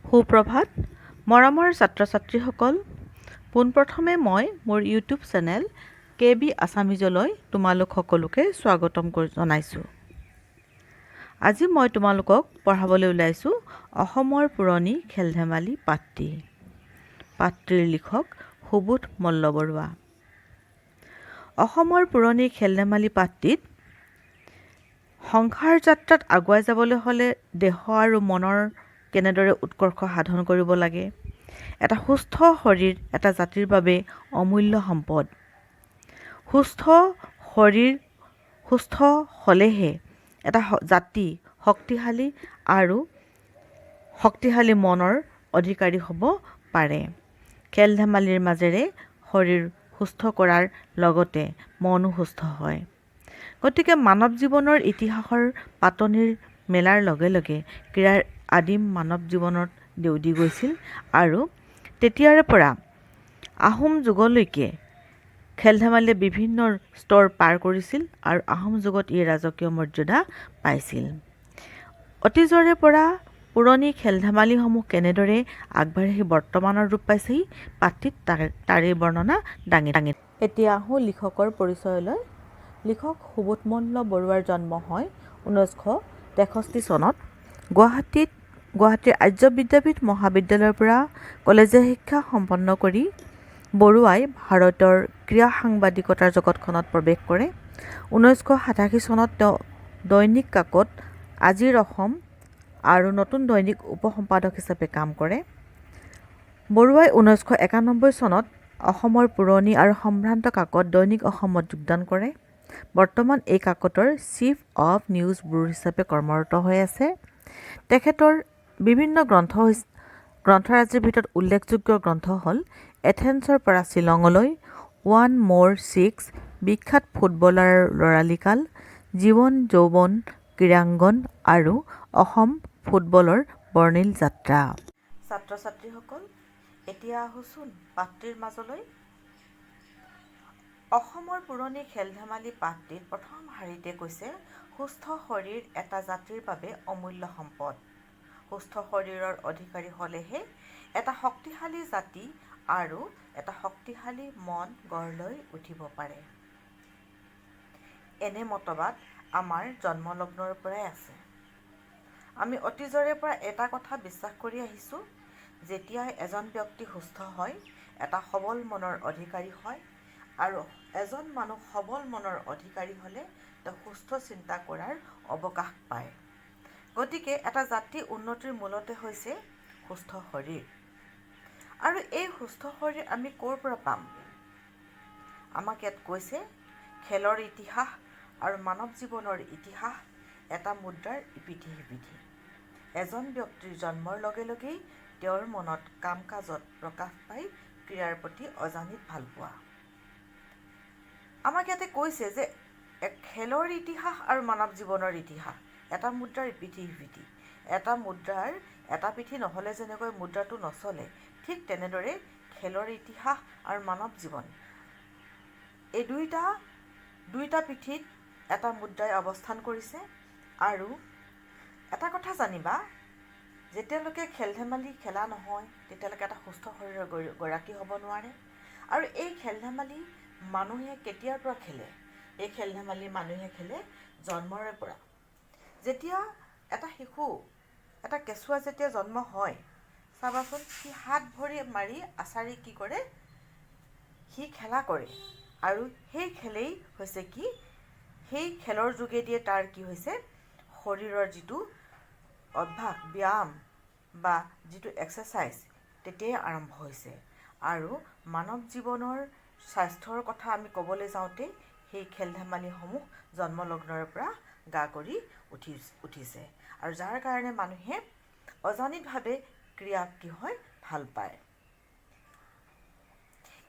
সুপ্ৰভাত মৰমৰ ছাত্ৰ ছাত্ৰীসকল, পোনপ্ৰথমে মই মোৰ ইউটিউব চেনেল KB আছামিজলৈ তোমালোক সকলোকে স্বাগতম জনাইছোঁ। আজি মই তোমালোকক পঢ়াবলৈ ওলাইছোঁ অসমৰ পুৰণি খেল-ধেমালি পাঠটি। পাঠটিৰ লিখক সুবোধ মল্লবৰুৱা। অসমৰ পুৰণি খেল-ধেমালি পাঠটিত সংসাৰ যাত্ৰাত আগুৱাই যাবলৈ হ'লে দেহ আৰু মনৰ কেনেদৰে উৎকৰ্ষ সাধন কৰিব লাগে। এটা সুস্থ শৰীৰ এটা জাতিৰ বাবে অমূল্য সম্পদ। সুস্থ শৰীৰ সুস্থ হ'লেহে এটা জাতি শক্তিশালী মনৰ অধিকাৰী হ'ব পাৰে। খেল-ধেমালিৰ মাজেৰে শৰীৰ সুস্থ কৰাৰ লগতে মনো সুস্থ হয়। গতিকে মানৱ জীৱনৰ ইতিহাসৰ পাতনিৰ মেলাৰ লগে লগে ক্ৰীড়াৰ আদিম মানৱ জীৱনত দেউদি গৈছিল আৰু তেতিয়াৰে পৰা আহোম যুগলৈকে খেল-ধেমালিয়ে বিভিন্ন স্তৰ পাৰ কৰিছিল আৰু আহোম যুগত ই ৰাজকীয় মৰ্যাদা পাইছিল। অতীজৰে পৰা পুৰণি খেল-ধেমালিসমূহ কেনেদৰে আগবাঢ়ি আহি বৰ্তমানৰ ৰূপ পাইছেহি পাঠটিত তাৰেই বৰ্ণনা দাঙি এতিয়া আহোঁ লিখকৰ পৰিচয়লৈ। লিখক সুবোধ মল্লবৰুৱাৰ জন্ম হয় 1963 চনত গুৱাহাটীৰ আৰ্য বিদ্যাপীঠ মহাবিদ্যালয়ৰ পৰা কলেজীয়া শিক্ষা সম্পন্ন কৰি বৰুৱাই ভাৰতৰ ক্ৰীড়া সাংবাদিকতাৰ জগতখনত প্ৰৱেশ কৰে। 1987 চনত তেওঁ দৈনিক কাকত আজিৰ অসম আৰু নতুন দৈনিক উপ-সম্পাদক হিচাপে কাম কৰে। বৰুৱাই 1991 চনত অসমৰ পুৰণি আৰু সম্ভ্ৰান্ত কাকত দৈনিক অসমত যোগদান কৰে। বৰ্তমান এই কাকতৰ চিফ অৱ নিউজ ব্যুৰো হিচাপে কৰ্মৰত হৈ আছে। তেখেতৰ বিভিন্ন গ্ৰন্থৰাজিৰ ভিতৰত উল্লেখযোগ্য গ্ৰন্থ হ'ল এথেন্সৰ পৰা শ্বিলঙলৈ, 1 more 6, বিখ্যাত ফুটবলাৰৰ ল'ৰালিকাল, জীৱন যৌৱন ক্ৰীড়াংগন আৰু অসম ফুটবলৰ বৰ্ণিল যাত্ৰা। ছাত্ৰ-ছাত্ৰীসকল, এতিয়া আহোচোন পাঠটিৰ মাজলৈ। অসমৰ পুৰণি খেল-ধেমালি পাঠটিত প্ৰথম শাৰীতে কৈছে সুস্থ শৰীৰ এটা জাতিৰ বাবে অমূল্য সম্পদ। সুস্থ শৰীৰৰ অধিকাৰী হ'লেহে এটা শক্তিশালী জাতি আৰু এটা শক্তিশালী মন গঢ় লৈ উঠিব পাৰে। এনে মতবাদ আমাৰ জন্মলগ্নৰ পৰাই আছে। আমি অতীজৰে পৰা এটা কথা বিশ্বাস কৰি আহিছোঁ, যেতিয়াই এজন ব্যক্তি সুস্থ হয়, এটা সবল মনৰ অধিকাৰী হয় আৰু এজন মানুহ সবল মনৰ অধিকাৰী হ'লে তেওঁ সুস্থ চিন্তা কৰাৰ অৱকাশ পায়। গতিকে এটা জাতিৰ উন্নতিৰ মূলতে হৈছে সুস্থ শৰীৰ। আৰু এই সুস্থ শৰীৰ আমি ক'ৰ পৰা পাম? আমাক ইয়াত কৈছে খেলৰ ইতিহাস আৰু মানৱ জীৱনৰ ইতিহাস এটা মুদ্ৰাৰ ইপিঠি সিপিঠি। এজন ব্যক্তিৰ জন্মৰ লগে লগেই তেওঁৰ মনত কাম-কাজত প্ৰকাশ পায় ক্ৰীড়াৰ প্ৰতি অজানিত ভালপোৱা। আমাক ইয়াতে কৈছে যে খেলৰ ইতিহাস আৰু মানৱ জীৱনৰ ইতিহাস এটা মুদ্ৰাৰ ইপিঠি সিপিঠি। এটা মুদ্ৰাৰ এটা পিঠি নহ'লে যেনেকৈ মুদ্ৰাটো নচলে, ঠিক তেনেদৰে খেলৰ ইতিহাস আৰু মানৱ জীৱন এই দুইটা পিঠিত এটা মুদ্ৰাই অৱস্থান কৰিছে। আৰু এটা কথা জানিবা, যেতিয়ালৈকে খেল-ধেমালি খেলা নহয় তেতিয়ালৈকে এটা সুস্থ শৰীৰৰ গৰাকী হ'ব নোৱাৰে। আৰু এই খেল-ধেমালি মানুহে কেতিয়াৰ পৰা খেলে? এই খেল-ধেমালি মানুহে খেলে জন্মৰে পৰা। যেতিয়া এটা শিশু, এটা কেঁচুৱা যেতিয়া জন্ম হয়, চাবাচোন সি হাত ভৰি মাৰি আছাৰি কি কৰে? সি খেলা কৰে। আৰু সেই খেলেই হৈছে কি? সেই খেলৰ যোগেদিয়ে তাৰ কি হৈছে? শৰীৰৰ যিটো অভ্যাস, ব্যায়াম বা যিটো এক্সাৰচাইজ তেতিয়াই আৰম্ভ হৈছে। আৰু মানৱ জীৱনৰ স্বাস্থ্যৰ কথা আমি ক'বলৈ যাওঁতে সেই খেল-ধেমালিসমূহ জন্মলগ্নৰ পৰা গা কৰি উঠিছে। আৰু যাৰ কাৰণে মানুহে অজানিতভাৱে ক্ৰীড়াক কি হয়? ভাল পায়।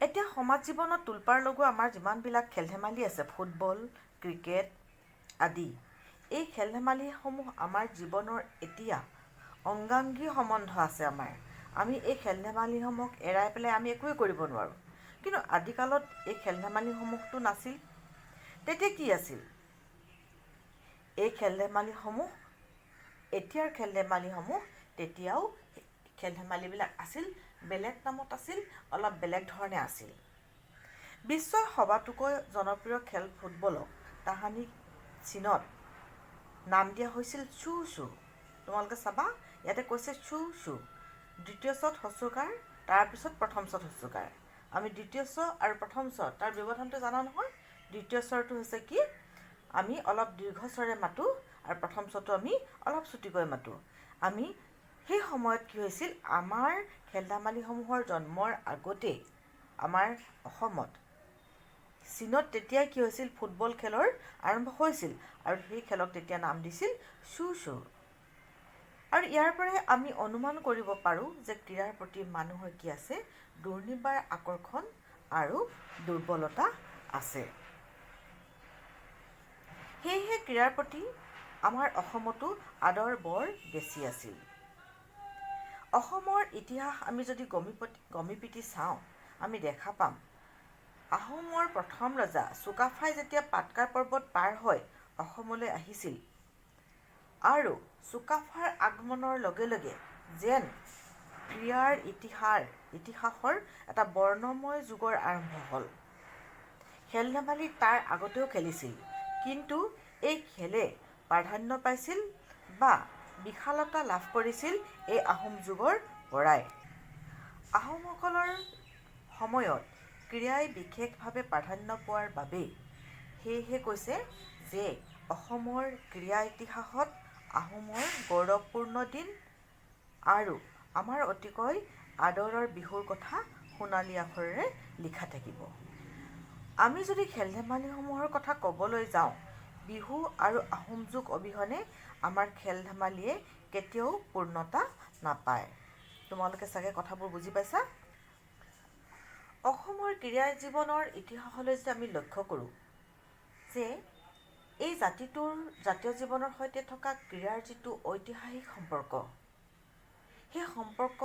এতিয়া সমাজ জীৱনত তোলপাৰ লগোৱা আমাৰ যিমানবিলাক খেল-ধেমালি আছে, ফুটবল, ক্ৰিকেট আদি, এই খেল-ধেমালিসমূহ আমাৰ জীৱনৰ এতিয়া অংগাংগী সম্বন্ধ আছে আমাৰ। আমি এই খেল-ধেমালিসমূহক এৰাই পেলাই আমি একোৱেই কৰিব নোৱাৰোঁ। কিন্তু আদিকালত এই খেল-ধেমালিসমূহতো নাছিল। তেতিয়া কি আছিল? এই খেল-ধেমালিসমূহ, এতিয়াৰ খেল-ধেমালিসমূহ তেতিয়াও খেল ধেমালিবিলাক আছিল বেলেগ নামত আছিল, অলপ বেলেগ ধৰণে আছিল। বিশ্বৰ সবাতোকৈ জনপ্ৰিয় খেল ফুটবলক তাহানি চীনত নাম দিয়া হৈছিল চু চু। তোমালোকে চাবা ইয়াতে কৈছে চু চু, দ্বিতীয় চত হস্যকাৰ, তাৰপিছত প্ৰথম চত হস্যকাৰ। আমি দ্বিতীয় চ আৰু প্ৰথম চ তাৰ ব্যৱধানটো জানা নহয়। দ্বিতীয় স্বৰটো হৈছে কি, আমি অলপ দীৰ্ঘ স্বৰে মাতোঁ আৰু প্ৰথম চটো আমি অলপ চুটিকৈ মাতোঁ। আমি সেই সময়ত কি হৈছিল, আমাৰ খেল ধেমালিসমূহৰ জন্মৰ আগতেই আমাৰ অসমত চীনত তেতিয়াই কি হৈছিল, ফুটবল খেলৰ আৰম্ভ হৈছিল আৰু সেই খেলক তেতিয়া নাম দিছিল চু চু। আৰু ইয়াৰ পৰাই আমি অনুমান কৰিব পাৰোঁ যে ক্ৰীড়াৰ প্ৰতি মানুহৰ কি আছে, দুৰ্নিবাৰ আকৰ্ষণ আৰু দুৰ্বলতা আছে। সেয়েহে ক্ৰীড়াৰ প্ৰতি আমাৰ অসমতো আদৰ বৰ বেছি আছিল। অসমৰ ইতিহাস আমি যদি গমি পিটি চাওঁ, আমি দেখা পাম আহোমৰ প্ৰথম ৰজা চুকাফাই যেতিয়া পাটকাৰ পৰ্বত পাৰ হৈ অসমলৈ আহিছিল আৰু চুকাফাৰ আগমনৰ লগে লগে যেন ক্ৰীড়াৰ ইতিহাসৰ এটা বৰ্ণময় যুগৰ আৰম্ভ হ'ল। খেল ধেমালি তাৰ আগতেও খেলিছিল, কিন্তু এই খেলে প্ৰাধান্য পাইছিল বা বিশালতা লাভ কৰিছিল এই আহোম যুগৰ পৰাই। আহোমসকলৰ সময়ত ক্ৰীড়াই বিশেষভাৱে প্ৰাধান্য পোৱাৰ বাবেই সেয়েহে কৈছে যে অসমৰ ক্ৰীড়া ইতিহাসত আহোমৰ গৌৰৱপূৰ্ণ দিন আৰু আমাৰ অতিকৈ আদৰৰ বিহুৰ কথা সোণালী আখৰেৰে লিখা থাকিব। আমি যদি খেল ধেমালিসমূহৰ কথা ক'বলৈ যাওঁ, বিহু আৰু আহোম যুগ অবিহনে আমাৰ খেল ধেমালিয়ে কেতিয়াও পূৰ্ণতা নাপায়। তোমালোকে চাগে কথাবোৰ বুজি পাইছা? অসমৰ ক্ৰীড়া জীৱনৰ ইতিহাসলৈ যদি আমি লক্ষ্য কৰোঁ যে এই জাতিটোৰ জাতীয় জীৱনৰ সৈতে থকা ক্ৰীড়াৰ যিটো ঐতিহাসিক সম্পৰ্ক, সেই সম্পৰ্ক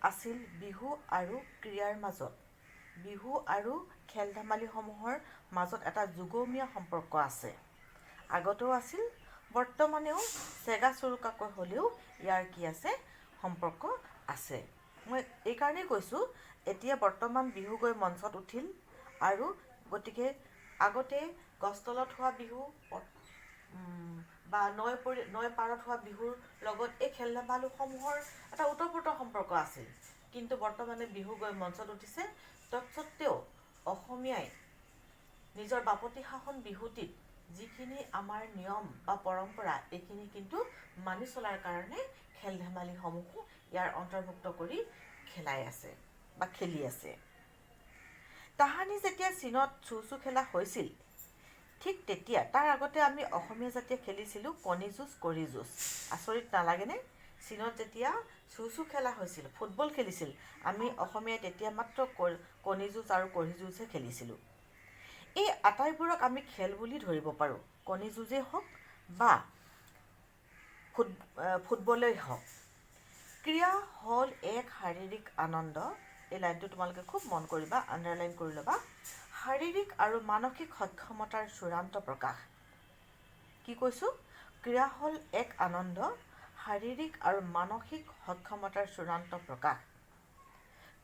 আছিল বিহু আৰু ক্ৰীড়াৰ মাজত। বিহু আৰু খেল ধেমালিসমূহৰ মাজত এটা যুগমীয়া সম্পৰ্ক আছে, আগতেও আছিল, বৰ্তমানেও চেগা চুৰুকাকৈ হ'লেও ইয়াৰ কি আছে, সম্পৰ্ক আছে। মই এইকাৰণেই কৈছোঁ, এতিয়া বৰ্তমান বিহু গৈ মঞ্চত উঠিল আৰু গতিকে আগতে গছতলত হোৱা বিহু বা নৈ পাৰত হোৱা বিহুৰ লগত এই খেল ধেমালিসমূহৰ এটা ওতঃপ্ৰোত সম্পৰ্ক আছিল, কিন্তু বৰ্তমানে বিহু গৈ মঞ্চত উঠিছে। তৎসত্ত্বেও অসমীয়াই নিজৰ বাপতি সাহোন বিহুটিত যিখিনি আমাৰ নিয়ম বা পৰম্পৰা, এইখিনি কিন্তু মানি চলাৰ কাৰণে খেল ধেমালিসমূহো ইয়াৰ অন্তৰ্ভুক্ত কৰি খেলাই আছে বা খেলি আছে। তাহানি যেতিয়া চীনত চু চু খেলা হৈছিল, ঠিক তেতিয়া তাৰ আগতে আমি অসমীয়া জাতিয়ে খেলিছিলোঁ কণী যুঁজ, কড়ি যুঁজ। আচৰিত নালাগেনে? চীনত যেতিয়া চু চু খেলা হৈছিল, ফুটবল খেলিছিল, আমি অসমীয়াই তেতিয়া মাত্ৰ কণী যুঁজ আৰু কড়ি যুঁজহে খেলিছিলোঁ। এই আটাইবোৰক আমি খেল বুলি ধৰিব পাৰোঁ, কণী যুঁজেই হওক বা ফুটবলেই হওক। ক্ৰীড়া হ'ল এক শাৰীৰিক আনন্দ। এই লাইনটো তোমালোকে খুব মন কৰিবা, আণ্ডাৰলাইন কৰি ল'বা। শাৰীৰিক আৰু মানসিক সক্ষমতাৰ চূড়ান্ত প্ৰকাশ। কি কৈছোঁ? ক্ৰীড়া হ'ল এক আনন্দ, শাৰীৰিক আৰু মানসিক সক্ষমতাৰ চূড়ান্ত প্ৰকাশ।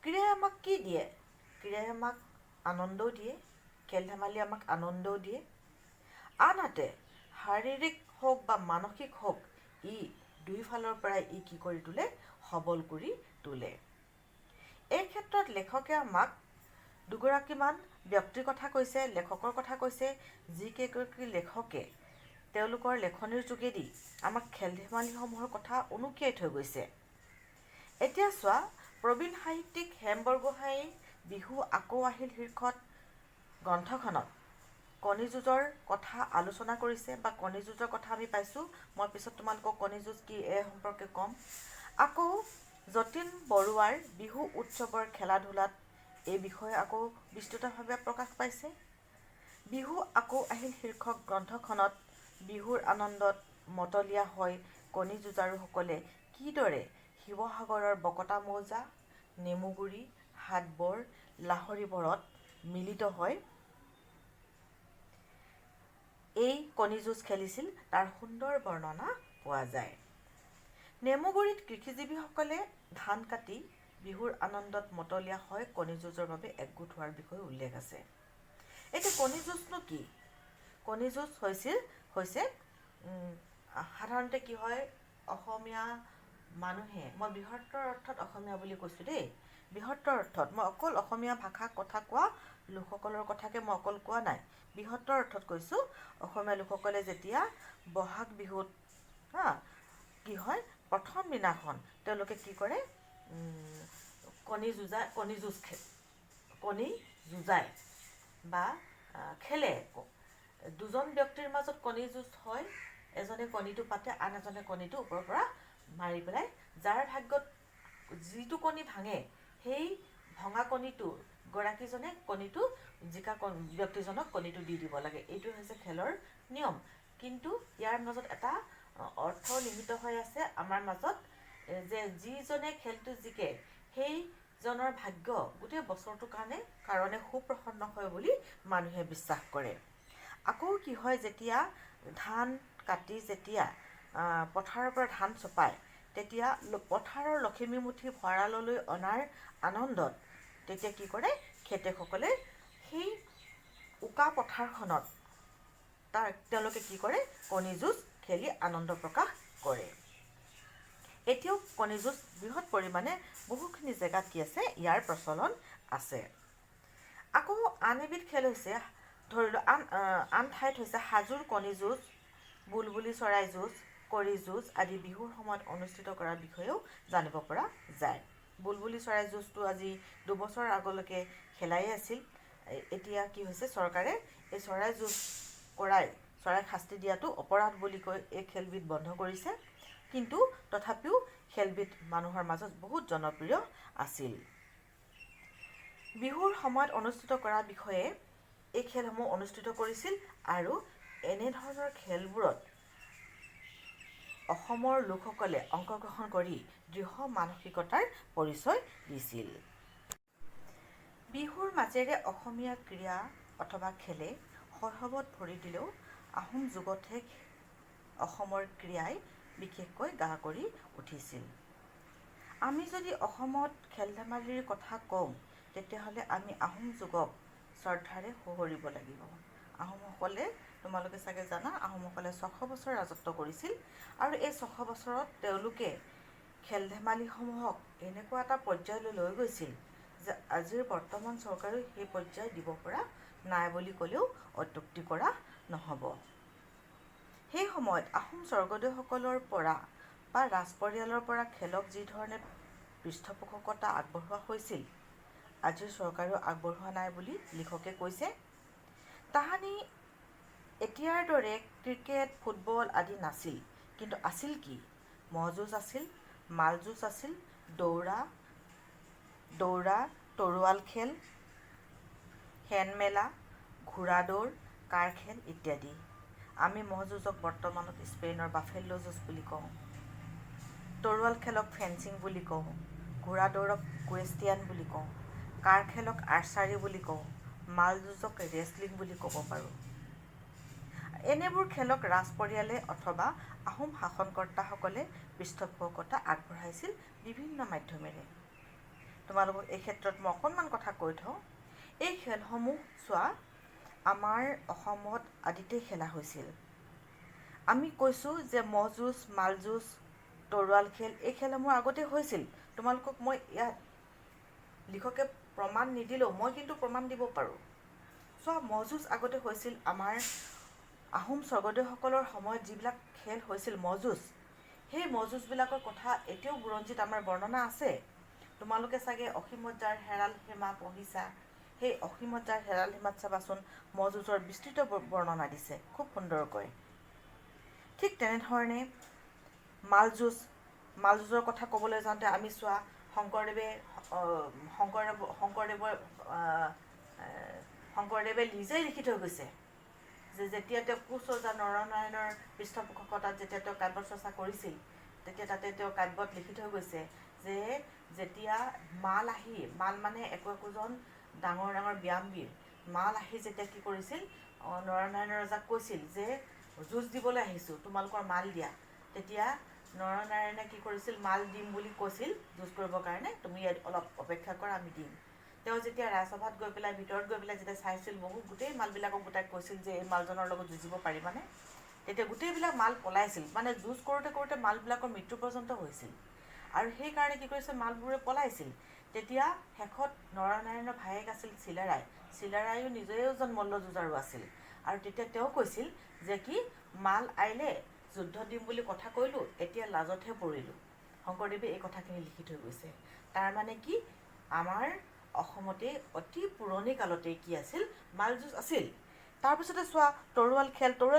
ক্ৰীড়াই আমাক কি দিয়ে? ক্ৰীড়াই আমাক আনন্দও দিয়ে, খেল ধেমালি আমাক আনন্দও দিয়ে। আনহাতে শাৰীৰিক হওক বা মানসিক হওক, ই দুয়োফালৰ পৰাই ই কি কৰি তোলে? সবল কৰি তোলে। এই ক্ষেত্ৰত লেখকে আমাক দুগৰাকীমান ব্যক্তিৰ কথা কৈছে, লেখকৰ কথা কৈছে, যিকেইগৰাকী লেখকে তেওঁলোকৰ লেখনিৰ যোগেদি আমাক খেল ধেমালিসমূহৰ কথা উনুকিয়াই থৈ গৈছে। এতিয়া চোৱা, প্ৰবীণ সাহিত্যিক হেম বৰগোহাঁইয়ে বিহু আকৌ আহিল শীৰ্ষত গ্ৰন্থখনত কণী যুঁজৰ কথা আলোচনা কৰিছে বা কণী যুঁজৰ কথা আমি পাইছোঁ। মই পিছত তোমালোকক কণী যুঁজ কি এই সম্পৰ্কে ক'ম। আকৌ যতীন বৰুৱাৰ বিহু উৎসৱৰ খেলা ধূলাত এই বিষয়ে আকৌ বিস্তৃতভাৱে প্ৰকাশ পাইছে। বিহু আকৌ আহিল শীৰ্ষক গ্ৰন্থখনত বিহুৰ আনন্দত মতলীয়া হৈ কণী যুঁজাৰুসকলে কিদৰে শিৱসাগৰৰ বকতা মৌজা, নেমুগুৰি, হাটবৰ, লাহৰীবৰত মিলিত হৈ এই কণী যুঁজ খেলিছিল, তাৰ সুন্দৰ বৰ্ণনা পোৱা যায়। নেমুগুৰিত কৃষিজীৱীসকলে ধান কাটি বিহুৰ আনন্দত মতলীয়া হৈ কণী যুঁজৰ বাবে একগোট হোৱাৰ বিষয়ে উল্লেখ আছে। এতিয়া কণী যুঁজনো কি? কণী যুঁজ হৈছে সাধাৰণতে কি হয়, অসমীয়া মানুহে, মই বৃহত্তৰ অৰ্থত অসমীয়া বুলি কৈছোঁ দেই, বৃহত্তৰ অৰ্থত, মই অকল অসমীয়া ভাষা কথা কোৱা লোকসকলৰ কথাকে মই অকল কোৱা নাই, বৃহত্তৰ অৰ্থত কৈছোঁ। অসমীয়া লোকসকলে যেতিয়া বহাগ বিহুত কি হয়, প্ৰথম দিনাখন তেওঁলোকে কি কৰে, কণী যুঁজায় বা খেলে। দুজন ব্যক্তিৰ মাজত কণী যুঁজ হয়, এজনে কণীটো পাতে, আন এজনে কণীটো ওপৰৰ পৰা মাৰি পেলাই, যাৰ ভাগ্যত যিটো কণী ভাঙে সেই ভঙা কণীটো গৰাকীজনে কণীটো জিকা ব্যক্তিজনক কণীটো দি দিব লাগে। এইটো হৈছে খেলৰ নিয়ম। কিন্তু ইয়াৰ মাজত এটা অৰ্থ নিহিত হৈ আছে আমাৰ মাজত, যে যিজনে খেলটো জিকে সেইজনৰ ভাগ্য গোটেই বছৰটোৰ কাৰণে সুপ্ৰসন্ন হয় বুলি মানুহে বিশ্বাস কৰে। আকৌ কি হয়, যেতিয়া ধান কাটি পথাৰৰ পৰা ধান চপায়, তেতিয়া পথাৰৰ লখিমীমুঠি ভঁৰাললৈ অনাৰ আনন্দত তেতিয়া কি কৰে, খেতিয়কসকলে সেই উকা পথাৰখনত তেওঁলোকে কি কৰে, কণী যুঁজ খেলি আনন্দ প্ৰকাশ কৰে। এতিয়াও কণী যুঁজ বৃহৎ পৰিমাণে বহুখিনি জেগাত কি আছে, ইয়াৰ প্ৰচলন আছে। আকৌ আন এবিধ খেল হৈছে, ধৰি লওক আন ঠাইত হৈছে সাজোৰ কণী যুঁজ, বুলবুলি চৰাই যুঁজ, কড়ি যুঁজ আদি বিহুৰ সময়ত অনুষ্ঠিত কৰাৰ বিষয়েও জানিব পৰা যায়। বুলবুলি চৰাই যুঁজটো আজি 2 বছৰ আগলৈকে খেলাই আছিল। এতিয়া কি হৈছে, চৰকাৰে এই চৰাই যুঁজ চৰাইক শাস্তি দিয়াটো অপৰাধ বুলি কৈ এই খেলবিধ বন্ধ কৰিছে। কিন্তু তথাপিও খেলবিধ মানুহৰ মাজত বহুত জনপ্ৰিয় আছিল। বিহুৰ সময়ত অনুষ্ঠিত কৰাৰ বিষয়ে এই খেলসমূহ অনুষ্ঠিত কৰিছিল, আৰু এনেধৰণৰ খেলবোৰত অসমৰ লোকসকলে অংশগ্ৰহণ কৰি দৃঢ় মানসিকতাৰ পৰিচয় দিছিল। বিহুৰ মাজেৰে অসমীয়া ক্ৰীড়া অথবা খেলে শৈশৱত ভৰি দিলেও আহোম যুগতহে অসমৰ ক্ৰীড়াই বিশেষকৈ গা কৰি উঠিছিল। আমি যদি অসমত খেল ধেমালিৰ কথা কওঁ, তেতিয়াহ'লে আমি আহোম যুগক শ্ৰদ্ধাৰে সুঁৱৰিব লাগিব। আহোমসকলে, তোমালোকে চাগে জানা, আহোমসকলে 600 বছৰ ৰাজত্ব কৰিছিল, আৰু এই 600 বছৰত তেওঁলোকে খেল ধেমালিসমূহক এনেকুৱা এটা পৰ্যায়লৈ লৈ গৈছিল যে আজিৰ বৰ্তমান চৰকাৰেও সেই পৰ্যায় দিব পৰা নাই বুলি ক'লেও অত্যুক্তি কৰা নহ'ব। সেই সময়ত আহোম স্বৰ্গদেউসকলৰ পৰা বা ৰাজ পৰিয়ালৰ পৰা খেলক যি ধৰণে পৃষ্ঠপোষকতা আগবঢ়োৱা হৈছিল, আজিৰ চৰকাৰেও আগবঢ়োৱা নাই বুলি লিখকে কৈছে। তাহানি এতিয়াৰ দৰে ক্ৰিকেট, ফুটবল আদি নাছিল, কিন্তু আছিল কি? ম'হ যুঁজ আছিল, মাল যুঁজ আছিল, দৌৰা, তৰোৱাল খেল, শেন মেলা, ঘোঁৰা দৌৰ, কাঁড় খেল ইত্যাদি। আমি ম'হ যুঁজক বৰ্তমানত স্পেইনৰ বাফেলো যুঁজ বুলি কওঁ, তৰোৱাল খেলক ফেন্সিং বুলি কওঁ, ঘোঁৰা দৌৰক কুৱেষ্টিয়ান বুলি কওঁ, কাঁড় খেলক আৰ্চাৰী বুলি কওঁ, মাল যুঁজক ৰেচলিং বুলি ক'ব পাৰোঁ। এনেবোৰ খেলক ৰাজ পৰিয়ালে অথবা আহোম শাসনকৰ্তাসকলে পৃষ্ঠপোষকতা আগবঢ়াইছিল বিভিন্ন মাধ্যমেৰে। তোমালোকক এই ক্ষেত্ৰত মই অকণমান কথা কৈ থওঁ। এই খেলসমূহ চোৱা, আমাৰ অসমত আদিতেই খেলা হৈছিল। আমি কৈছোঁ যে ম'হ যুঁজ, মাল যুঁজ, তৰোৱাল খেল, এই খেলসমূহ আগতে হৈছিল। তোমালোকক মই ইয়াত লিখকে প্ৰমাণ নিদিলেও মই কিন্তু প্ৰমাণ দিব পাৰোঁ। চোৱা, ম'হ যুঁজ আগতে হৈছিল। আমাৰ আহোম স্বৰ্গদেউসকলৰ সময়ত যিবিলাক খেল হৈছিল ম'হ যুঁজ, সেই ম'হ যুঁজবিলাকৰ কথা এতিয়াও বুৰঞ্জীত আমাৰ বৰ্ণনা আছে। তোমালোকে চাগে অসীমত যাৰ হেৰাল সীমা পঢ়িছা। সেই অসীমত যাৰ হেৰাল সীমাত চাবাচোন, ম'হ যুঁজৰ বিস্তৃত বৰ্ণনা দিছে খুব সুন্দৰকৈ। ঠিক তেনেধৰণে মাল যুঁজৰ কথা ক'বলৈ যাওঁতে আমি চোৱা, শংকৰদেৱে নিজেই লিখি থৈ গৈছে যে যেতিয়া তেওঁ কোচ ৰজা নৰনাৰায়ণৰ পৃষ্ঠপোষকতাত যেতিয়া তেওঁ কাব্য চৰ্চা কৰিছিল, তেতিয়া তাতে তেওঁ কাব্যত লিখি থৈ গৈছে যে যেতিয়া মাল মানে একোজন ডাঙৰ ডাঙৰ ব্যায়ামবীৰ মাল আহি যেতিয়া কি কৰিছিল, নৰনাৰায়ণ ৰজাক কৈছিল যে যুঁজ দিবলৈ আহিছোঁ, তোমালোকৰ মাল দিয়া। তেতিয়া নৰনাৰায়ণে কি কৰিছিল, মাল দিম বুলি কৈছিল যুঁজ কৰিবৰ কাৰণে, তুমি অলপ অপেক্ষা কৰা, আমি দিম। তেওঁ যেতিয়া ৰাজসভাত গৈ পেলাই ভিতৰত গৈ পেলাই যেতিয়া চাইছিল, গোটেই মালবিলাকক গোটাই কৈছিল যে এই মালজনৰ লগত যুঁজিব পাৰিবানে, তেতিয়া গোটেইবিলাক মাল পলাইছিল। মানে যুঁজ কৰোঁতে কৰোঁতে মালবিলাকৰ মৃত্যু পৰ্যন্ত হৈছিল, আৰু সেইকাৰণে কি কৰিছিল, মালবোৰে পলাইছিল। তেতিয়া শেষত নৰনাৰায়ণৰ ভায়েক আছিল চিলাৰায়ো নিজেও এজন মল্লযুঁজাৰু আছিল, আৰু তেতিয়া তেওঁ কৈছিল যে কি, মাল আহিলে যুদ্ধ দিম বুলি কথা কৈলোঁ, এতিয়া লাজতহে পৰিলোঁ। শংকৰদেৱে এই কথাখিনি লিখি থৈ গৈছে। তাৰমানে কি, আমাৰ অসমতে অতি পুৰণি কালতেই কি আছিল, মালযুঁজ আছিল। তাৰপিছতে চোৱা, তৰোৱাল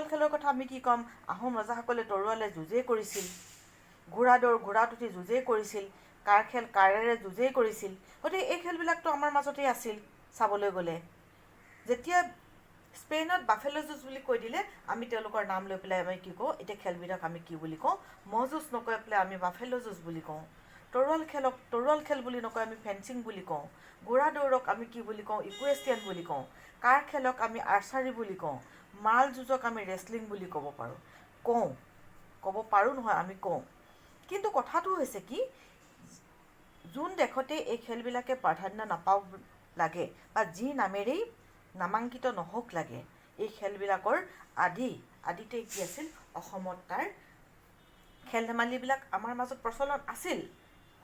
খেলৰ কথা আমি কি ক'ম, আহোম ৰজাসকলে তৰোৱালে যুঁজেই কৰিছিল, ঘোঁৰাত উঠি যুঁজেই কৰিছিল, কাঁড়েৰে যুঁজেই কৰিছিল। গতিকে এই খেলবিলাকতো আমাৰ মাজতেই আছিল। চাবলৈ গ'লে যেতিয়া স্পেইনত বাফেলো যুঁজ বুলি কৈ দিলে, আমি তেওঁলোকৰ নাম লৈ পেলাই আমি কি কওঁ, এতিয়া খেলবিধক আমি কি বুলি কওঁ, ম'হ যুঁজ নকৈ পেলাই আমি বাফেলো যুঁজ বুলি কওঁ। তৰোৱাল খেল বুলি নকৈ আমি ফেন্সিং বুলি কওঁ। ঘোঁৰা দৌৰক আমি কি বুলি কওঁ, ইকুৱেষ্টিয়ান বুলি কওঁ। কাঁড় খেলক আমি আৰ্চাৰী বুলি কওঁ। মাল যুঁজক আমি ৰেচলিং বুলি ক'ব পাৰোঁ নহয়, আমি কওঁ। কিন্তু কথাটো হৈছে কি, যোন দেশতে এই খেলবিলাকে প্ৰাধান্য নাপাওক লাগে, বা যি নামেৰেই নামাংকিত নহওক লাগে, এই খেলবিলাকৰ আদিতে কি আছিল, অসমত তাৰ খেল ধেমালিবিলাক আমাৰ মাজত প্ৰচলন আছিল।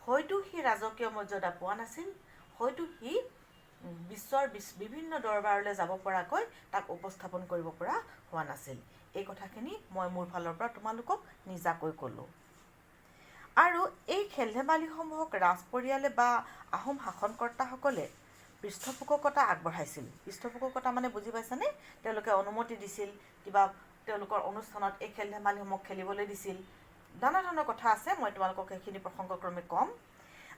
হয়তো সি ৰাজকীয় মৰ্যাদা পোৱা নাছিল, হয়তো সি বিশ্বৰ বিভিন্ন দৰবাৰলৈ যাব পৰাকৈ তাক উপস্থাপন কৰিব পৰা হোৱা নাছিল। এই কথাখিনি মই মোৰ ফালৰ পৰা তোমালোকক নিজাকৈ ক'লোঁ। আৰু এই খেল ধেমালিসমূহক ৰাজ পৰিয়ালে বা আহোম শাসনকৰ্তাসকলে পৃষ্ঠপোষকতা আগবঢ়াইছিল। পৃষ্ঠপোষকতা মানে বুজি পাইছানে? তেওঁলোকে অনুমতি দিছিল, কিবা তেওঁলোকৰ অনুষ্ঠানত এই খেল ধেমালিসমূহ খেলিবলৈ দিছিল। নানা ধৰণৰ কথা আছে, মই তোমালোকক সেইখিনি প্ৰসংগক্ৰমে ক'ম।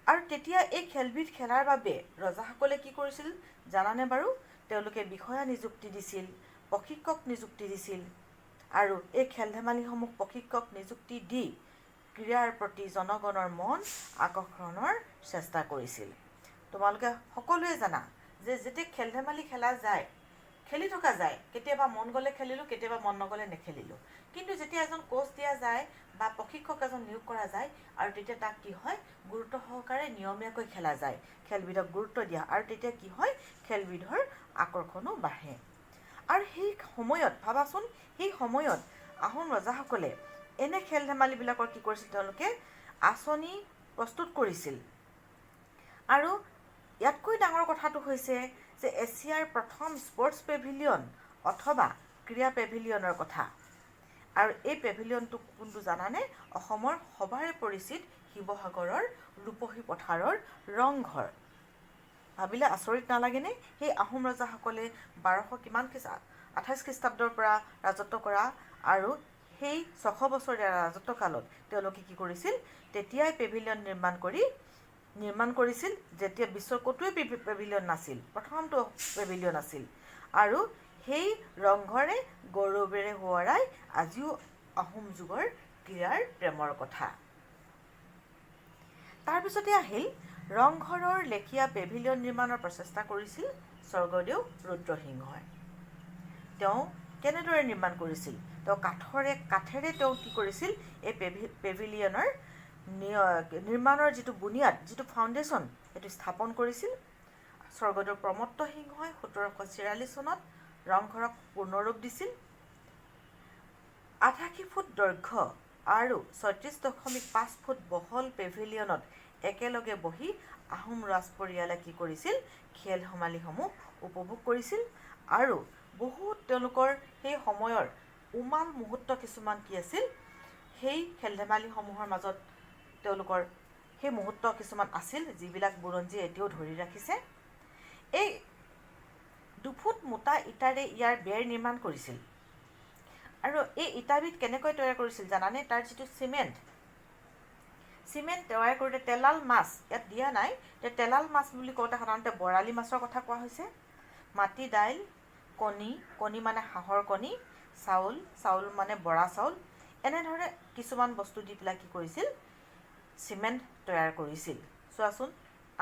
আৰু তেতিয়া এই খেলবিধ খেলাৰ বাবে ৰজাসকলে কি কৰিছিল জানানে বাৰু? তেওঁলোকে বিষয়া নিযুক্তি দিছিল, প্ৰশিক্ষক নিযুক্তি দিছিল, আৰু এই খেল ধেমালিসমূহ প্ৰশিক্ষক নিযুক্তি দি ক্ৰীড়াৰ প্ৰতি জনগণৰ মন আকৰ্ষণৰ চেষ্টা কৰিছিল। তোমালোকে সকলোৱে জানা যে যেতিয়া খেল ধেমালি খেলি থকা যায়, কেতিয়াবা মন গ'লে খেলিলোঁ, কেতিয়াবা মন নগ'লে নেখেলিলোঁ। কিন্তু যেতিয়া এজন কোচ দিয়া যায় বা প্ৰশিক্ষক এজন নিয়োগ কৰা যায়, আৰু তেতিয়া তাক কি হয়, গুৰুত্ব সহকাৰে নিয়মীয়াকৈ খেলা যায়, খেলবিধক গুৰুত্ব দিয়া, আৰু তেতিয়া কি হয়, খেলবিধৰ আকৰ্ষণো বাঢ়ে। আৰু সেই সময়ত ভাবাচোন, সেই সময়ত আহোম ৰজাসকলে এনে খেল ধেমালিবিলাকৰ কি কৰিছিল, তেওঁলোকে আঁচনি প্ৰস্তুত কৰিছিল। আৰু ইয়াতকৈ ডাঙৰ কথাটো হৈছে যে এছিয়াৰ প্ৰথম স্পৰ্টছ পেভিলিয়ন অথবা ক্ৰীড়া পেভিলিয়নৰ কথা। আৰু এই পেভিলিয়নটো কোনটো জানানে? অসমৰ সবাৰে পৰিচিত শিৱসাগৰৰ ৰূপহী পথাৰৰ ৰংঘৰ। ভাবিলে আচৰিত নালাগেনে? সেই আহোম ৰজাসকলে 1228 খ্ৰীষ্টাব্দৰ পৰা ৰাজত্ব কৰা, আৰু সেই 600 বছৰীয়া ৰাজত্ব কালত তেওঁলোকে কি কৰিছিল, তেতিয়াই পেভিলিয়ন নিৰ্মাণ কৰিছিল, যেতিয়া বিশ্বৰ ক'তোৱে পেভিলিয়ন নাছিল, প্ৰথমটো পেভিলিয়ন আছিল। আৰু সেই ৰংঘৰে গৌৰৱেৰে সোঁৱৰাই আজিও আহোম যুগৰ ক্ৰীড়াৰ প্ৰেমৰ কথা। তাৰপিছতে আহিল ৰংঘৰৰ লেখীয়া পেভিলিয়ন নিৰ্মাণৰ প্ৰচেষ্টা কৰিছিল স্বৰ্গদেউ ৰুদ্ৰসিংহই। তেওঁ কেনেদৰে নিৰ্মাণ কৰিছিল? তেওঁ কাঠেৰে তেওঁ কি কৰিছিল, এই পেভিলিয়নৰ নিৰ্মাণৰ যিটো বুনিয়াদ, যিটো ফাউণ্ডেশ্যন, সেইটো স্থাপন কৰিছিল। স্বৰ্গদেউ প্ৰমত্ত সিংহই 1744 চনত ৰংঘৰক পূৰ্ণৰূপ দিছিল। 88 ফুট দৈৰ্ঘ্য আৰু 36.5 ফুট বহল পেভিলিয়নত একেলগে বহি আহোম ৰাজ পৰিয়ালে কি কৰিছিল, খেল ধেমালিসমূহ উপভোগ কৰিছিল। আৰু বহুত তেওঁলোকৰ সেই সময়ৰ উমাল মুহূৰ্ত কিছুমান কি আছিল, সেই খেল ধেমালিসমূহৰ মাজত তেওঁলোকৰ সেই মুহূৰ্ত কিছুমান আছিল, যিবিলাক বুৰঞ্জীয়ে এতিয়াও ধৰি ৰাখিছে। এই 2 ফুট মোটা ইটাৰে ইয়াৰ বেৰ নিৰ্মাণ কৰিছিল। আৰু এই ইটাবিধ কেনেকৈ তৈয়াৰ কৰিছিল জানানে? তাৰ যিটো চিমেণ্ট তৈয়াৰ কৰোঁতে তেলাল মাছ, ইয়াত দিয়া নাই, তেলাল মাছ বুলি কওঁতে সাধাৰণতে বৰালি মাছৰ কথা কোৱা হৈছে। মাটি দাইল, কণী মানে হাঁহৰ কণী, চাউল মানে বৰা চাউল, এনেধৰণে কিছুমান বস্তু দি পেলাই কি কৰিছিল, চিমেণ্ট তৈয়াৰ কৰিছিল। চোৱাচোন,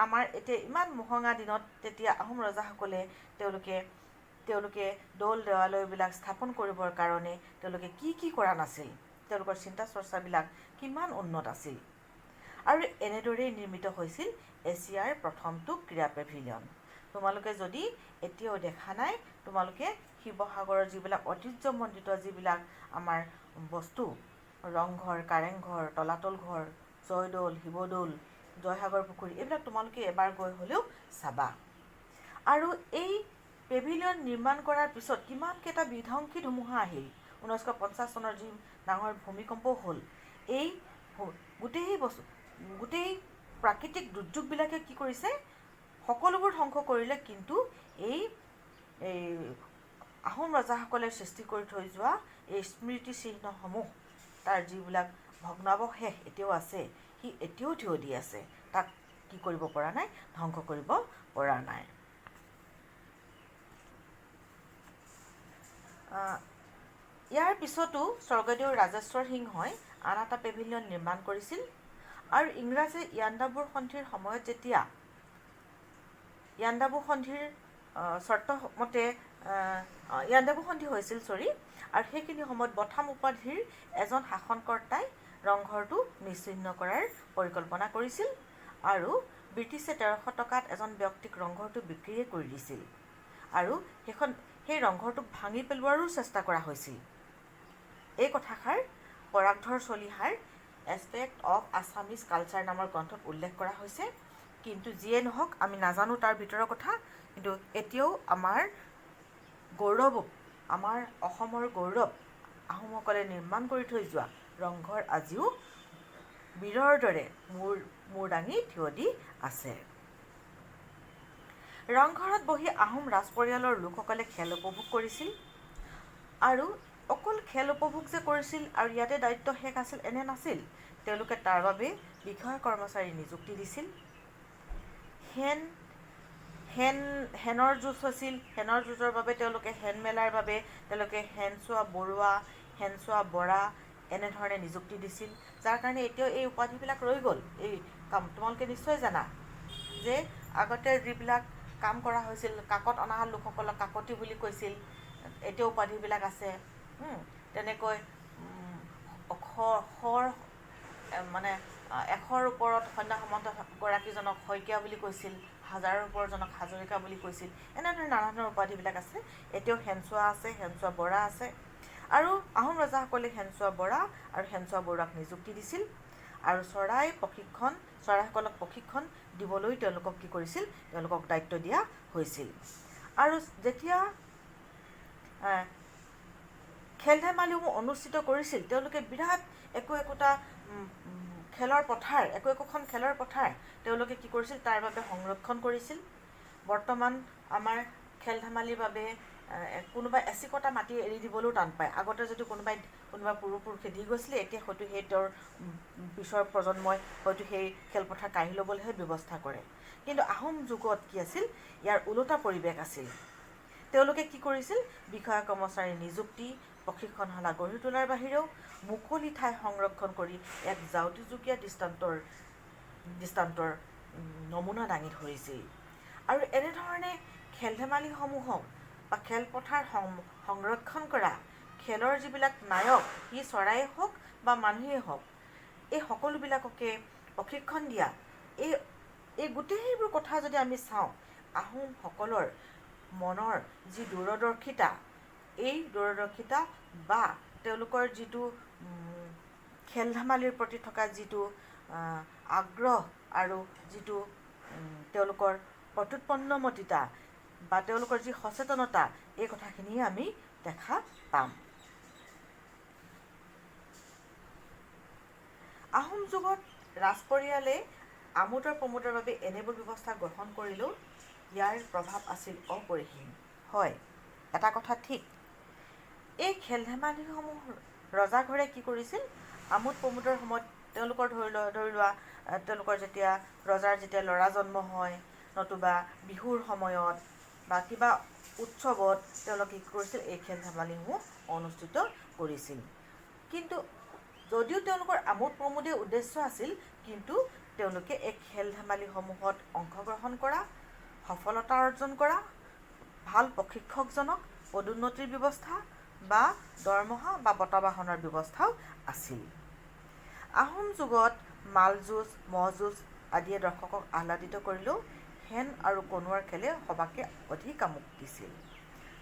আমাৰ এতিয়া ইমান মোহঙা দিনত তেতিয়া আহোম ৰজাসকলে তেওঁলোকে দৌল দেৱালয়বিলাক স্থাপন কৰিবৰ কাৰণে তেওঁলোকে কি কৰা নাছিল, তেওঁলোকৰ চিন্তা চৰ্চাবিলাক কিমান উন্নত আছিল। আৰু এনেদৰেই নিৰ্মিত হৈছিল এছিয়াৰ প্ৰথমটো ক্ৰীড়া পেভিলিয়ন। তোমালোকে যদি এতিয়াও দেখা নাই, তোমালোকে শিৱসাগৰৰ যিবিলাক ঐতিহ্যমণ্ডিত যিবিলাক আমাৰ বস্তু, ৰংঘৰ, কাৰেংঘৰ, তলাতল ঘৰ, জয়দৌল, শিৱদৌল, জয়সাগৰ পুখুৰী, এইবিলাক তোমালোকে এবাৰ গৈ হ'লেও চাবা। আৰু এই পেভিলিয়ন নিৰ্মাণ কৰাৰ পিছত কিমানকেইটা বিধ্বংসী ধুমুহা আহিল। 1950 চনৰ যি ডাঙৰ ভূমিকম্প হ'ল, এই গোটেই প্ৰাকৃতিক দুৰ্যোগবিলাকে কি কৰিছে, সকলোবোৰ ধ্বংস কৰিলে। কিন্তু এই আহোম ৰজাসকলে সৃষ্টি কৰি থৈ যোৱা এই স্মৃতি চিহ্নসমূহ, তাৰ যিবিলাক ভগ্নাৱশেষ এতিয়াও আছে, সি এতিয়াও থিয় দি আছে। তাক কি কৰিব পৰা নাই, ধ্বংস কৰিব পৰা নাই। ইয়াৰ পিছতো স্বৰ্গদেউ ৰাজেশ্বৰ সিংহই আন এটা পেভিলিয়ন নিৰ্মাণ কৰিছিল। আৰু ইংৰাজে ইয়াণ্ডাবুৰ সন্ধিৰ সময়ত যেতিয়া ইয়াণ্ডাবু সন্ধিৰ চৰ্তমতে ইয়াণ্ডাবু সন্ধি হৈছিল, আৰু সেইখিনি সময়ত বথাম উপাধিৰ এজন শাসনকৰ্তাই ৰংঘৰটো নিশ্চিহ্ন কৰাৰ পৰিকল্পনা কৰিছিল। আৰু ব্ৰিটিছে 1300 টকাত এজন ব্যক্তিক ৰংঘৰটো বিক্ৰীয়ে কৰি দিছিল। আৰু সেই ৰংঘৰটোক ভাঙি পেলোৱাৰো চেষ্টা কৰা হৈছিল। এই কথাষাৰ পৰাগধৰ চলিহাৰ এছপেক্ট অফ আছামিজ কালচাৰ নামৰ গ্ৰন্থত উল্লেখ কৰা হৈছে। কিন্তু যিয়ে নহওক, আমি নাজানো তাৰ ভিতৰৰ কথা। কিন্তু এতিয়াও আমাৰ গৌৰৱ, আমাৰ অসমৰ গৌৰৱ, আহোমসকলে নিৰ্মাণ কৰি থৈ যোৱা ৰংঘৰ আজিও বীৰৰ দৰে মূৰ দাঙি থিয় দি আছে। ৰংঘৰত বহি আহোম ৰাজ পৰিয়ালৰ লোকসকলে খেল উপভোগ কৰিছিল। আৰু অকল খেল উপভোগ যে কৰিছিল আৰু ইয়াতে দায়িত্ব শেষ আছিল এনে নাছিল। তেওঁলোকে তাৰ বাবে বিষয়া কৰ্মচাৰী নিযুক্তি দিছিল। হেনৰ যুঁজ হৈছিল। হেনৰ যুঁজৰ বাবে তেওঁলোকে হেন মেলাৰ বাবে তেওঁলোকে হেনচোৱা বৰুৱা, হেনচোৱা বৰা এনেধৰণে নিযুক্তি দিছিল। যাৰ কাৰণে এতিয়াও এই উপাধিবিলাক ৰৈ গ'ল। এই কাম তোমালোকে নিশ্চয় জানা যে আগতে যিবিলাক কাম কৰা হৈছিল, কাকত অনা লোকসকলক কাকতি বুলি কৈছিল। এতিয়াও উপাধিবিলাক আছে। তেনেকৈ মানে 100ৰ ওপৰত সন্ধ্যা সামন্ত গৰাকীজনক শইকীয়া বুলি কৈছিল, 1000ৰ ওপৰজনক হাজৰিকা বুলি কৈছিল। এনেধৰণে নানা ধৰণৰ উপাধিবিলাক আছে। এতিয়াও হেনচোৱা আছে, হেনচোৱা বৰা আছে। আৰু আহোম ৰজাসকলে হেনচোৱা বৰা আৰু হেনচোৱা বৰুৱাক নিযুক্তি দিছিল। আৰু চৰাইসকলক প্ৰশিক্ষণ দিবলৈ তেওঁলোকক কি কৰিছিল, তেওঁলোকক দায়িত্ব দিয়া হৈছিল। আৰু যেতিয়া খেল ধেমালিসমূহ অনুষ্ঠিত কৰিছিল, তেওঁলোকে বিৰাট একোটা একোখন খেলৰ পথাৰ তেওঁলোকে কি কৰিছিল, তাৰ বাবে সংৰক্ষণ কৰিছিল। বৰ্তমান আমাৰ খেল ধেমালিৰ বাবে কোনোবা এচিকটা মাটি এৰি দিবলৈও টান পায়। আগতে যদি কোনোবা পূৰ্বপুৰুষে দি গৈছিলে, এতিয়া হয়তো সেই তেওঁৰ পিছৰ প্ৰজন্মই হয়তো সেই খেলপথাৰ কাঢ়ি ল'বলৈহে ব্যৱস্থা কৰে। কিন্তু আহোম যুগত কি আছিল, ইয়াৰ ওলোটা পৰিৱেশ আছিল। তেওঁলোকে কি কৰিছিল, বিষয়া কৰ্মচাৰী নিযুক্তি, প্ৰশিক্ষণশালা গঢ়ি তোলাৰ বাহিৰেও মুকলি ঠাই সংৰক্ষণ কৰি এক যাউতিযুগীয়া দৃষ্টান্তৰ নমুনা দাঙি ধৰিছিল। আৰু এনেধৰণে খেল ধেমালিসমূহক বা খেলপথাৰ সংৰক্ষণ কৰা খেলৰ যিবিলাক নায়ক, সি চৰাইয়ে হওক বা মানুহেই হওক, এই সকলোবিলাককে প্ৰশিক্ষণ দিয়া, এই গোটেইবোৰ কথা যদি আমি চাওঁ, আহোমসকলৰ মনৰ যি দূৰদৰ্শিতা, এই দূৰদৰ্শিতা বা তেওঁলোকৰ যিটো খেল ধেমালিৰ প্ৰতি থকা যিটো আগ্ৰহ আৰু যিটো তেওঁলোকৰ প্ৰত্যুৎপন্নমতিতা বা তেওঁলোকৰ যি সচেতনতা, এই কথাখিনিয়ে আমি দেখা পাম। আহোম যুগত ৰাজ পৰিয়ালে আমোদৰ প্ৰমোদৰ বাবে এনেবোৰ ব্যৱস্থা গ্ৰহণ কৰিলেও ইয়াৰ প্ৰভাৱ আছিল অপৰিসীম। হয়, এটা কথা ঠিক, এই খেল ধেমালিসমূহ ৰজাঘৰে কি কৰিছিল, আমোদ প্ৰমোদৰ সময়ত তেওঁলোকৰ ধৰি লোৱা তেওঁলোকৰ ৰজাৰ যেতিয়া ল'ৰা জন্ম হয়, নতুবা বিহুৰ সময়ত বা কিবা উৎসৱত তেওঁলোকে কি কৰিছিল, এই খেল ধেমালিসমূহ অনুষ্ঠিত কৰিছিল। কিন্তু যদিও তেওঁলোকৰ আমোদ প্ৰমোদে উদ্দেশ্য আছিল, কিন্তু তেওঁলোকে এই খেল ধেমালিসমূহত অংশগ্ৰহণ কৰা, সফলতা অৰ্জন কৰা, ভাল প্ৰশিক্ষকজনক পদোন্নতিৰ ব্যৱস্থা বা দৰমহা বা বঁটা বাহনৰ ব্যৱস্থাও আছিল। আহোম যুগত মাল যুঁজ, ম'হ যুঁজ আদিয়ে দৰ্শকক আহ্লাদিত কৰিলেও সেন আৰু কণুৱাৰ খেলে সবাকে অধিক আমোদ দিছিল।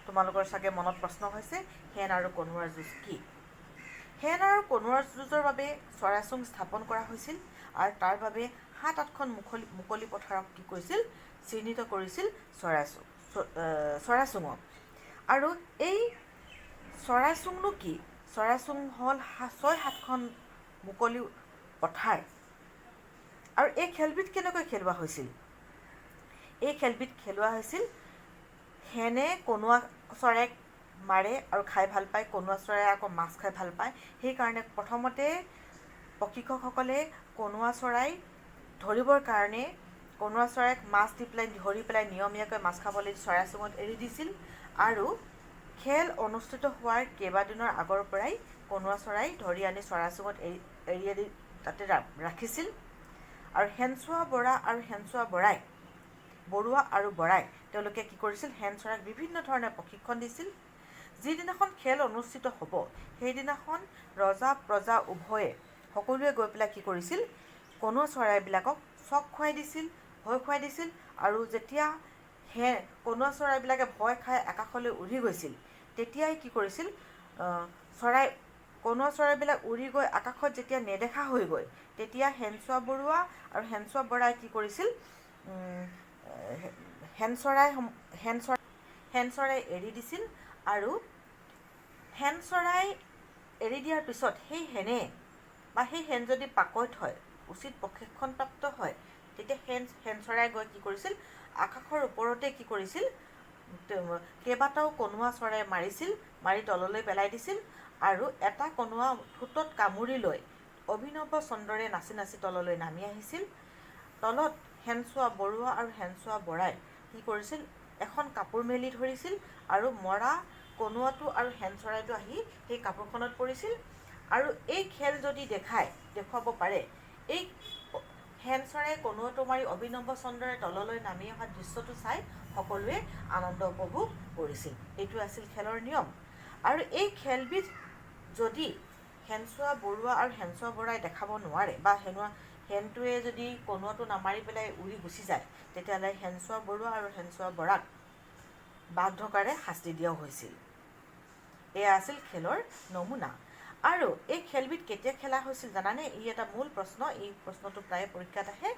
তোমালোকৰ চাগে মনত প্ৰশ্ন হৈছে, সেন আৰু কণুৱাৰ যুঁজ কি? সেন আৰু কণুৱাৰ যুঁজৰ বাবে চৰাইচুং স্থাপন কৰা হৈছিল আৰু তাৰ বাবে ৭-৮খন মুকলি পথাৰক কি কৰিছিল? চিহ্নিত কৰিছিল চৰাইচুঙক। আৰু এই চৰাইচুংনো কি? চৰাইচুং হ'ল ৬-৭খন মুকলি পথাৰ। আৰু এই খেলবিধ কেনেকৈ খেলোৱা হৈছিল? এই খেলবিধ খেলোৱা হৈছিল, সেনে কণুৱা চৰাইক মাৰে আৰু খাই ভাল পায়, কণুৱা চৰায়ে আকৌ মাছ খাই ভাল পায়। সেইকাৰণে প্ৰথমতে প্ৰশিক্ষকসকলে কণুৱা চৰাই ধৰিবৰ কাৰণে কণুৱা চৰাইক মাছ দি পেলাই ধৰি পেলাই নিয়মীয়াকৈ মাছ খাবলৈ চৰাইচুঙত এৰি দিছিল। আৰু খেল অনুষ্ঠিত হোৱাৰ কেইবাদিনৰ আগৰ পৰাই কণুৱা চৰাই ধৰি আনি চৰাইচুঙত এৰি তাতে ৰাখিছিল। আৰু শেনচোৱা বৰা আৰু বৰাই তেওঁলোকে কি কৰিছিল? সেন চৰাইক বিভিন্ন ধৰণে প্ৰশিক্ষণ দিছিল। যিদিনাখন খেল অনুষ্ঠিত হ'ব সেইদিনাখন ৰজা প্ৰজা উভয়ে সকলোৱে গৈ পেলাই কি কৰিছিল? কণুৱা চৰাইবিলাকক চক খুৱাই দিছিল, ভয় খুৱাই দিছিল। আৰু যেতিয়া কণুৱা চৰাইবিলাকে ভয় খাই আকাশলৈ উৰি গৈছিল, তেতিয়াই কি কৰিছিল? কণুৱা চৰাইবিলাক উৰি গৈ আকাশত যেতিয়া নেদেখা হৈ গ'ল, তেতিয়া শেনচোৱা বৰুৱা আৰু শেনচোৱা বৰাই কি কৰিছিল? সেন চৰাই এৰি দিছিল। আৰু সেন চৰাই এৰি দিয়াৰ পিছত সেই সেন যদি পাকৈত হয়, উচিত প্ৰশিক্ষণপ্ৰাপ্ত হয়, তেতিয়া সেন চৰাই গৈ কি কৰিছিল? আকাশৰ ওপৰতে কি কৰিছিল? কেইবাটাও কণুৱা চৰাই মাৰিছিল, মাৰি তললৈ পেলাই দিছিল। আৰু এটা কণুৱা ঠোঁটত কামুৰি লৈ অভিনৱ ছন্দৰে নাচি নাচি তললৈ নামি আহিছিল। তলত শেনচোৱা বৰুৱা আৰু শেনচোৱা বৰাই কি কৰিছিল? এখন কাপোৰ মেলি ধৰিছিল আৰু মৰা কণুৱাটো আৰু সেন চৰাইটো আহি সেই কাপোৰখনত পৰিছিল। আৰু এই খেল যদি দেখুৱাব পাৰে, এই সেন চৰাই কণুৱাটো মাৰি অভিনৱ ছন্দৰে তললৈ নামি অহা দৃশ্যটো চাই সকলোৱে আনন্দ উপভোগ কৰিছিল। এইটো আছিল খেলৰ নিয়ম। আৰু এই খেলবিধ যদি শেনচোৱা বৰুৱা আৰু শেনচোৱা বৰাই দেখাব নোৱাৰে বা সেনটোৱে যদি কণুৱাটো নামাৰি পেলাই উৰি গুচি যায়, তেতিয়াহ'লে শেনচোৱা বৰুৱা আৰু শেনচোৱা বৰাক বাঘ-ঢকাৰে শাস্তি দিয়াও হৈছিল। এয়া আছিল খেলৰ নমুনা। আৰু এই খেলবিধ কেতিয়া খেলা হৈছিল জানানে? ই এটা মূল প্ৰশ্ন। এই প্ৰশ্নটো প্ৰায়ে পৰীক্ষাত আহে।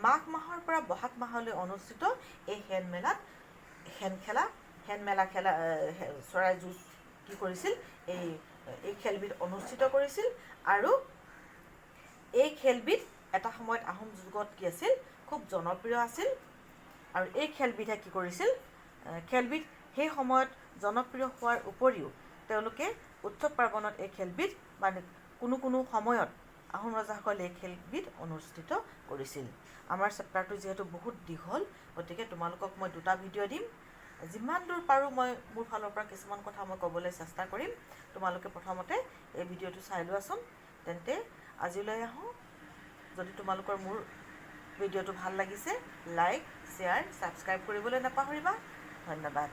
মাঘ মাহৰ পৰা বহাগ মাহলৈ অনুষ্ঠিত এই সেন মেলা খেলা চৰাই যুঁজ কি কৰিছিল? এই খেলবিধ অনুষ্ঠিত কৰিছিল। আৰু এই খেলবিধ এটা সময়ত আহোম যুগত কি আছিল? খুব জনপ্ৰিয় আছিল। আৰু এই খেলবিধে কি কৰিছিল? খেলবিধ সেই সময়ত জনপ্ৰিয় হোৱাৰ উপৰিও তেওঁলোকে উৎসৱ পাৰ্বণত এই খেলবিধ মানে কোনো সময়ত আহোম ৰজাসকলে এই খেলবিধ অনুষ্ঠিত কৰিছিল। আমাৰ চেপ্টাৰটো যিহেতু বহুত দীঘল, গতিকে তোমালোকক মই 2টা ভিডিঅ' দিম। যিমান দূৰ পাৰোঁ মই মোৰ ফালৰ পৰা কিছুমান কথা মই ক'বলৈ চেষ্টা কৰিম। তোমালোকে প্ৰথমতে এই ভিডিঅ'টো চাই লোৱাচোন। তেন্তে আজিলৈ আহোঁ। যদি তোমালোকৰ মোৰ ভিডিঅ'টো ভাল লাগিছে, লাইক, শ্বেয়াৰ, ছাবস্ক্ৰাইব কৰিবলৈ নাপাহৰিবা। ধন্যবাদ।